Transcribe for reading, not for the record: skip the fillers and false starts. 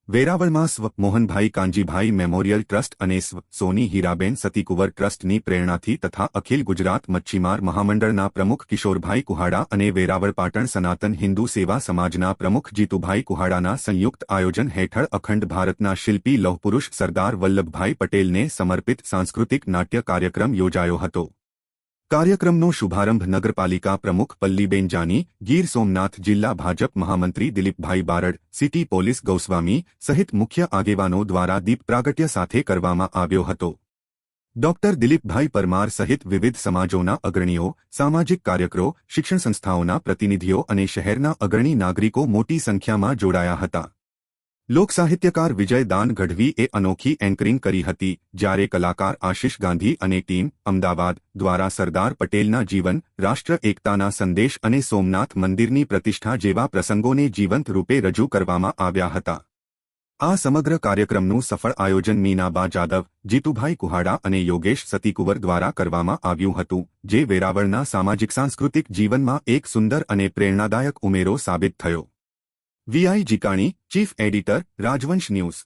વેરાવળમાં સ્વ Mohanbhai Kanjibhai memorial trust અને સ્વ સોની હીરાબેન સતીકુંવર ટ્રસ્ટની પ્રેરણાથી તથા અખિલ ગુજરાત મચ્છીમાર મહામંડળના પ્રમુખ કિશોરભાઈ કુહાડા અને વેરાવળ પાટણ સનાતન હિન્દુ સેવા સમાજના પ્રમુખ જીતુભાઈ કુહાડાના સંયુક્ત આયોજન હેઠળ અખંડ ભારતના શિલ્પી લોહપુરુષ સરદાર વલ્લભભાઈ પટેલને સમર્પિત સાંસ્કૃતિક નાટ્ય કાર્યક્રમ યોજાયો હતો। કાર્યક્રમનો શુભારંભ નગરપાલિકા પ્રમુખ પલ્લીબેન જાની, ગીર સોમનાથ જિલ્લા ભાજપ મહામંત્રી દિલીપભાઈ બારડ, સિટી પોલીસ ગૌસ્વામી સહિત મુખ્ય આગેવાનો દ્વારા દીપ પ્રાગટ્ય સાથે કરવામાં આવ્યો હતો। ડોક્ટર દિલીપભાઈ પરમાર સહિત વિવિધ સમાજોના અગ્રણીઓ, સામાજિક કાર્યકરો, શિક્ષણ સંસ્થાઓના પ્રતિનિધિઓ અને શહેરના અગ્રણી નાગરિકો મોટી સંખ્યામાં જોડાયા હતા। લોકસાહિત્યકાર વિજય દાન ગઢવીએ અનોખી એન્કરિંગ કરી હતી, જ્યારે કલાકાર આશિષ ગાંધી અને ટીમ અમદાવાદ દ્વારા સરદાર પટેલના જીવન, રાષ્ટ્ર એકતાના સંદેશ અને સોમનાથ મંદિરની પ્રતિષ્ઠા જેવા પ્રસંગોને જીવંત રૂપે રજૂ કરવામાં આવ્યા હતા। આ સમગ્ર કાર્યક્રમનું સફળ આયોજન મીનાબા જાદવ, જીતુભાઈ કુહાડા અને યોગેશ સતીકુંવર દ્વારા કરવામાં આવ્યું હતું, જે વેરાવળના સામાજિક સાંસ્કૃતિક જીવનમાં એક સુંદર અને પ્રેરણાદાયક ઉમેરો સાબિત થયો। V I Jikani, chief editor, Rajvansh news.